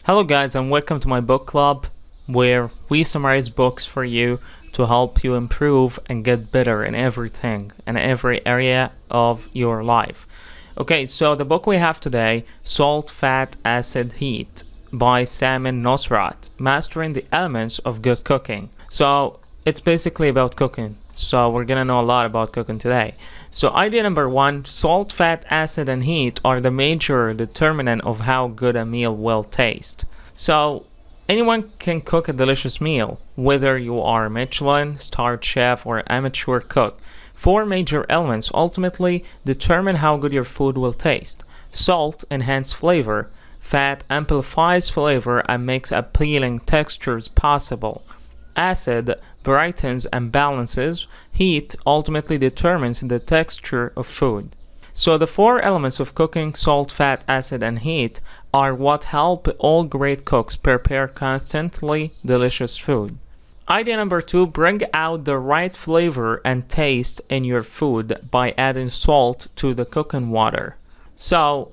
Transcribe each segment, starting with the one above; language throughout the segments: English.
Hello guys, and welcome to my book club where we summarize books for you to help you improve and get better in everything and every area of your life. Okay, so the book we have today, Salt, Fat, Acid, Heat by Samin Nosrat, Mastering the Elements of Good Cooking. So it's basically about cooking. So we're gonna know a lot about cooking today. So idea number one, salt, fat, acid, and heat are the major determinant of how good a meal will taste. So anyone can cook a delicious meal, whether you are a Michelin starred chef or amateur cook. Four major elements ultimately determine how good your food will taste. Salt enhances flavor. Fat amplifies flavor and makes appealing textures possible. Acid brightens and balances. Heat ultimately determines the texture of food. So the four elements of cooking, salt, fat, acid, and heat, are what help all great cooks prepare constantly delicious food. Idea number two, bring out the right flavor and taste in your food by adding salt to the cooking water. So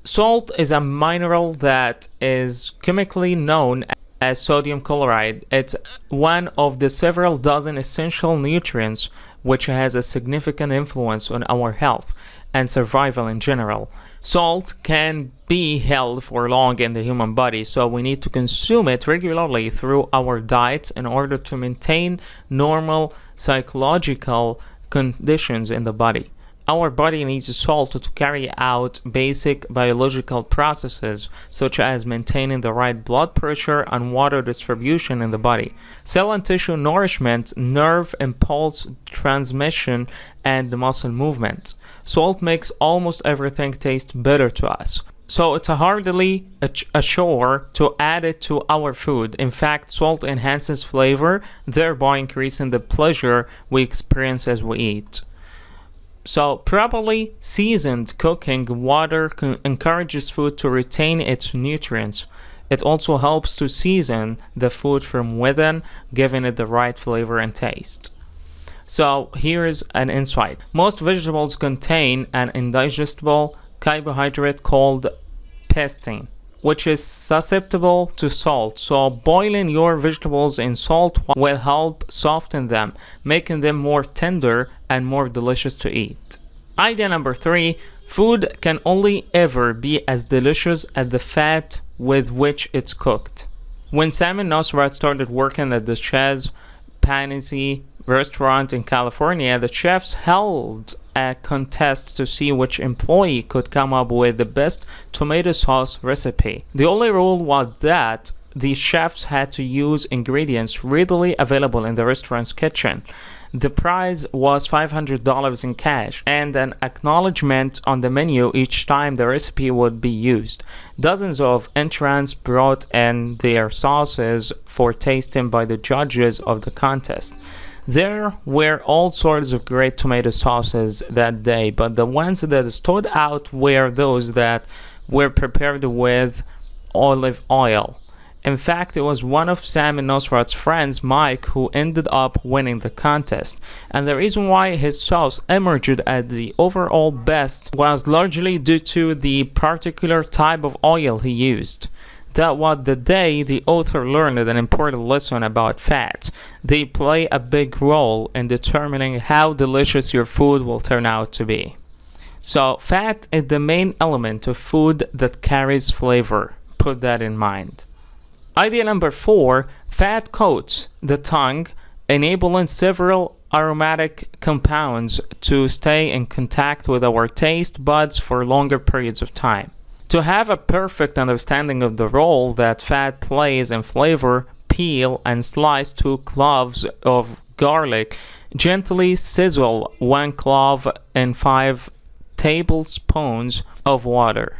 salt is a mineral that is chemically known as sodium chloride. It's one of the several dozen essential nutrients which has a significant influence on our health and survival in general. Salt can be held for long in the human body, so we need to consume it regularly through our diets in order to maintain normal psychological conditions in the body. Our body needs salt to carry out basic biological processes such as maintaining the right blood pressure and water distribution in the body, cell and tissue nourishment, nerve impulse transmission, and muscle movement. Salt makes almost everything taste better to us. So it's hardly a chore to add it to our food. In fact, salt enhances flavor, thereby increasing the pleasure we experience as we eat. So properly seasoned cooking water encourages food to retain its nutrients. It also helps to season the food from within, giving it the right flavor and taste. So here's an insight. Most vegetables contain an indigestible carbohydrate called pectin, which is susceptible to salt. So boiling your vegetables in salt will help soften them, making them more tender and more delicious to eat. Idea number three, food can only ever be as delicious as the fat with which it's cooked. When Samin Nosrat started working at the Chaz Panizzi restaurant in California, the chefs held a contest to see which employee could come up with the best tomato sauce recipe. The only rule was that the chefs had to use ingredients readily available in the restaurant's kitchen. The prize was $500 in cash and an acknowledgement on the menu each time the recipe would be used. Dozens of entrants brought in their sauces for tasting by the judges of the contest. There were all sorts of great tomato sauces that day, but the ones that stood out were those that were prepared with olive oil. In fact, it was one of Samin Nosrat's friends, Mike, who ended up winning the contest. And the reason why his sauce emerged as the overall best was largely due to the particular type of oil he used. That was the day the author learned an important lesson about fats. They play a big role in determining how delicious your food will turn out to be. So fat is the main element of food that carries flavor. Put that in mind. Idea number four, fat coats the tongue, enabling several aromatic compounds to stay in contact with our taste buds for longer periods of time. To have a perfect understanding of the role that fat plays in flavor, peel and slice 2 cloves of garlic. Gently sizzle 1 clove in 5 tablespoons of water,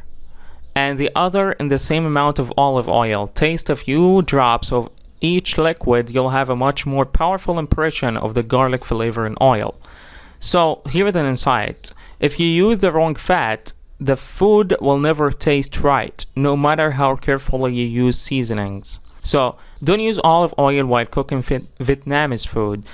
and the other in the same amount of olive oil. Taste a few drops of each liquid. You'll have a much more powerful impression of the garlic flavor and oil. So here's an insight. If you use the wrong fat, the food will never taste right, no matter how carefully you use seasonings. So don't use olive oil while cooking Vietnamese food.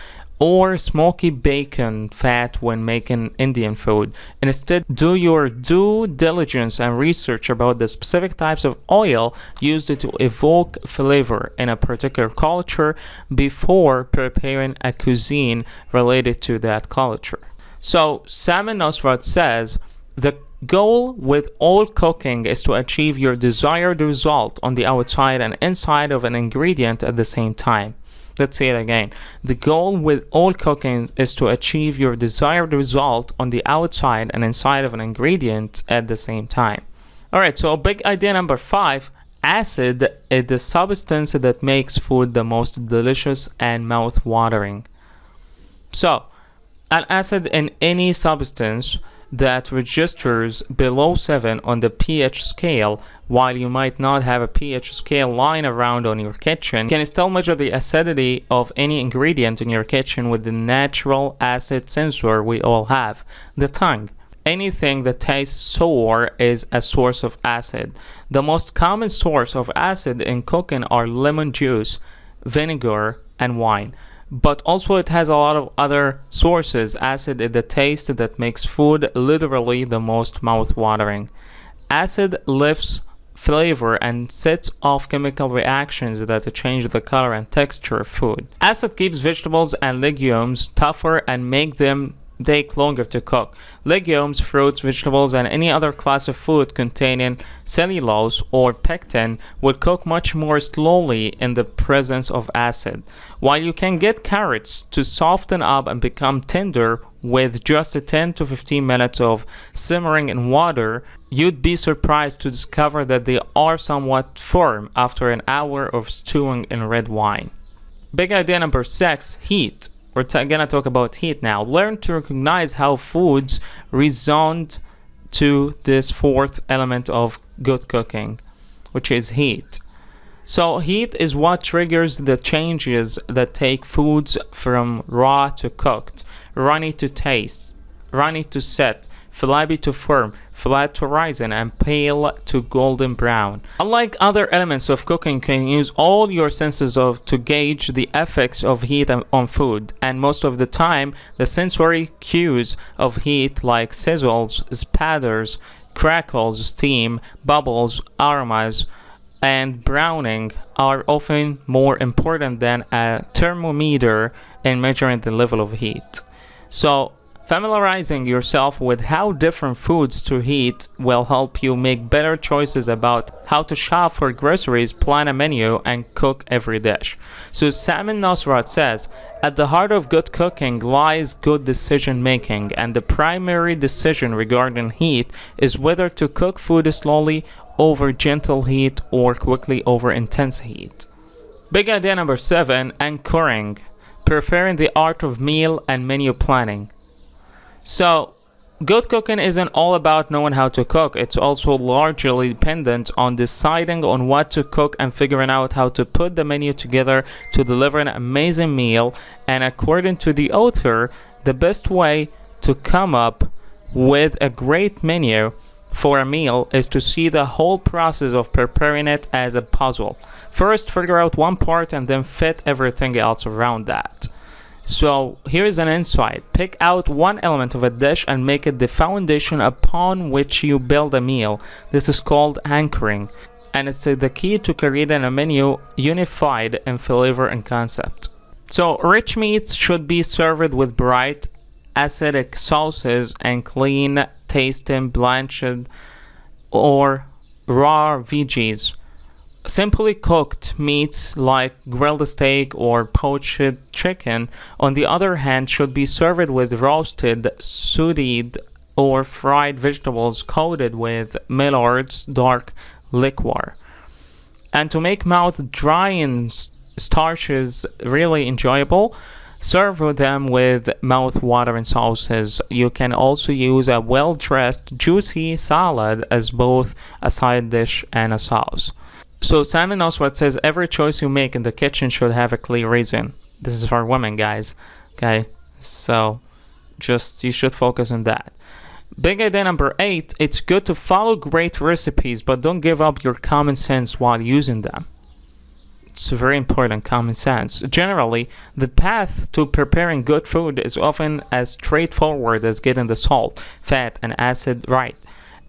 or smoky bacon fat when making Indian food. Instead, do your due diligence and research about the specific types of oil used to evoke flavor in a particular culture before preparing a cuisine related to that culture. So, Samin Nosrat says, the goal with all cooking is to achieve your desired result on the outside and inside of an ingredient at the same time. Let's say it again. The goal with all cooking is to achieve your desired result on the outside and inside of an ingredient at the same time. Alright, so big idea number 5. Acid is the substance that makes food the most delicious and mouth-watering. So, an acid in any substance that registers below 7 on the pH scale, while you might not have a pH scale lying around on your kitchen, can still measure the acidity of any ingredient in your kitchen with the natural acid sensor we all have, the tongue. Anything that tastes sour is a source of acid. The most common source of acid in cooking are lemon juice, vinegar, and wine. But also it has a lot of other sources. Acid is the taste that makes food literally the most mouth-watering. Acid lifts flavor and sets off chemical reactions that change the color and texture of food. Acid keeps vegetables and legumes tougher and make them take longer to cook. Legumes, fruits, vegetables, and any other class of food containing cellulose or pectin will cook much more slowly in the presence of acid. While you can get carrots to soften up and become tender with just 10 to 15 minutes of simmering in water, you'd be surprised to discover that they are somewhat firm after an hour of stewing in red wine. Big idea number 6, heat. We're gonna talk about heat now. Learn to recognize how foods respond to this 4th element of good cooking, which is heat. So heat is what triggers the changes that take foods from raw to cooked, runny to taste, runny to set, flabby to firm, flat to rising, and pale to golden brown. Unlike other elements of cooking, you can use all your senses to gauge the effects of heat on food, and most of the time, the sensory cues of heat like sizzles, spatters, crackles, steam, bubbles, aromas, and browning are often more important than a thermometer in measuring the level of heat. So, familiarizing yourself with how different foods to heat will help you make better choices about how to shop for groceries, plan a menu, and cook every dish. So Samin Nosrat says, at the heart of good cooking lies good decision making, and the primary decision regarding heat is whether to cook food slowly over gentle heat or quickly over intense heat. Big idea number 7, anchoring, preferring the art of meal and menu planning. So, good cooking isn't all about knowing how to cook. It's also largely dependent on deciding on what to cook and figuring out how to put the menu together to deliver an amazing meal. And according to the author, the best way to come up with a great menu for a meal is to see the whole process of preparing it as a puzzle. First, figure out one part and then fit everything else around that. So here's an insight. Pick out one element of a dish and make it the foundation upon which you build a meal. This is called anchoring, and it's the key to creating a menu unified in flavor and concept. So rich meats should be served with bright, acidic sauces and clean tasting blanched or raw veggies. Simply cooked meats like grilled steak or poached chicken, on the other hand, should be served with roasted, sauteed, or fried vegetables coated with Millard's dark liquor. And to make mouth-drying starches really enjoyable, serve them with mouth-watering sauces. You can also use a well-dressed, juicy salad as both a side dish and a sauce. So Samin Nosrat says every choice you make in the kitchen should have a clear reason. This is for women, guys. Okay, so you should focus on that. Big idea number 8, it's good to follow great recipes, but don't give up your common sense while using them. It's very important, common sense. Generally, the path to preparing good food is often as straightforward as getting the salt, fat, and acid right,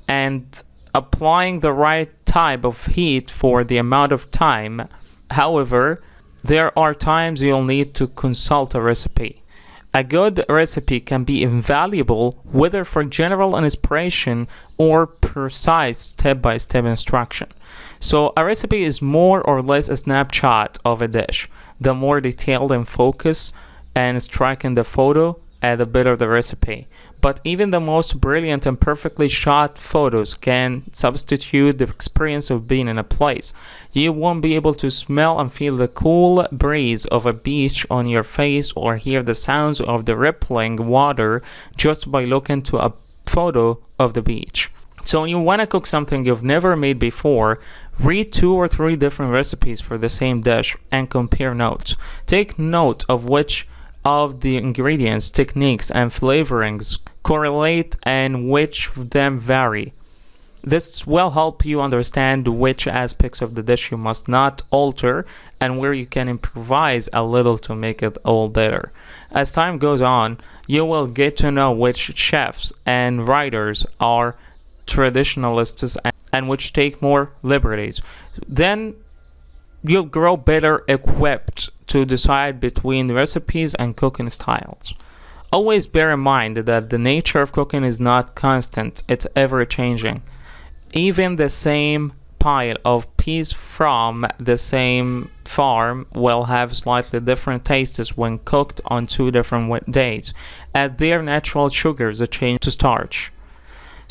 and applying the right type of heat for the amount of time. However, there are times you'll need to consult a recipe. A good recipe can be invaluable whether for general inspiration or precise step-by-step instruction. So a recipe is more or less a snapshot of a dish. The more detailed and focused and striking the photo, the better the recipe. But even the most brilliant and perfectly shot photos can substitute the experience of being in a place. You won't be able to smell and feel the cool breeze of a beach on your face or hear the sounds of the rippling water just by looking to a photo of the beach. So when you want to cook something you've never made before, read 2 or 3 different recipes for the same dish and compare notes. Take note of which of the ingredients, techniques, and flavorings correlate and which of them vary. This will help you understand which aspects of the dish you must not alter and where you can improvise a little to make it all better. As time goes on, you will get to know which chefs and writers are traditionalists and which take more liberties. Then you'll grow better equipped to decide between recipes and cooking styles. Always bear in mind that the nature of cooking is not constant, it's ever changing. Even the same pile of peas from the same farm will have slightly different tastes when cooked on 2 different days, as their natural sugars change to starch.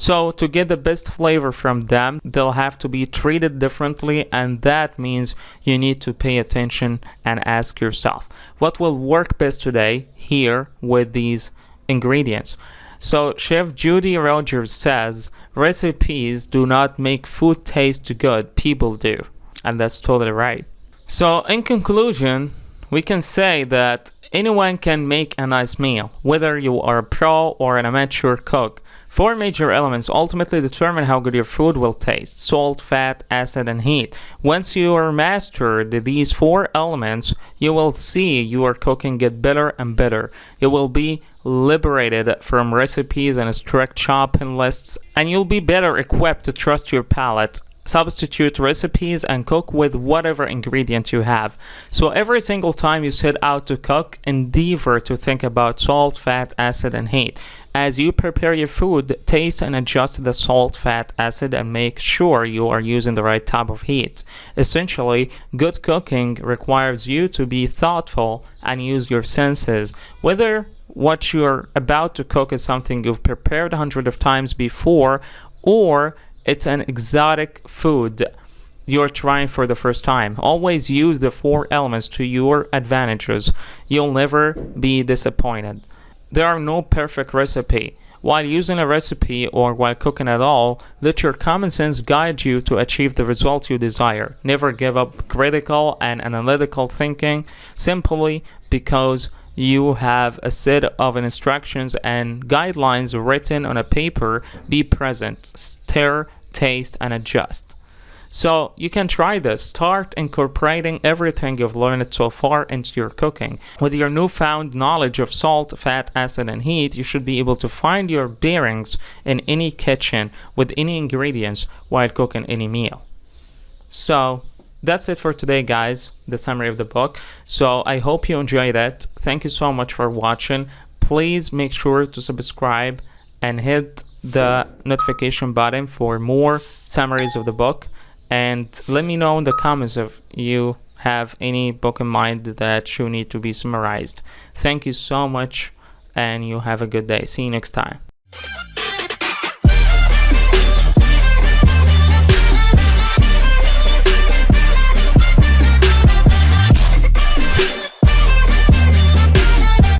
So to get the best flavor from them, they'll have to be treated differently, and that means you need to pay attention and ask yourself, what will work best today here with these ingredients? So Chef Judy Rogers says, recipes do not make food taste good, people do. And that's totally right. So in conclusion, we can say that anyone can make a nice meal, whether you are a pro or an amateur cook. 4 major elements ultimately determine how good your food will taste: salt, fat, acid, and heat. Once you are mastered these 4 elements, you will see your cooking get better and better. You will be liberated from recipes and strict shopping lists, and you'll be better equipped to trust your palate, substitute recipes, and cook with whatever ingredient you have. So every single time you set out to cook, endeavor to think about salt, fat, acid, and heat. As you prepare your food, taste and adjust the salt, fat, acid, and make sure you are using the right type of heat. Essentially, good cooking requires you to be thoughtful and use your senses. Whether what you're about to cook is something you've prepared 100 of times before, or it's an exotic food you're trying for the first time, always use the 4 elements to your advantages. You'll never be disappointed. There are no perfect recipe. While using a recipe or while cooking at all, let your common sense guide you to achieve the results you desire. Never give up critical and analytical thinking simply because you have a set of instructions and guidelines written on a paper. Be present, stir, taste, and adjust. So you can try this. Start incorporating everything you've learned so far into your cooking. With your newfound knowledge of salt, fat, acid, and heat, you should be able to find your bearings in any kitchen with any ingredients while cooking any meal. So that's it for today, guys, the summary of the book. So I hope you enjoyed it. Thank you so much for watching. Please make sure to subscribe and hit the notification button for more summaries of the book. And let me know in the comments if you have any book in mind that you need to be summarized. Thank you so much, and you have a good day. See you next time.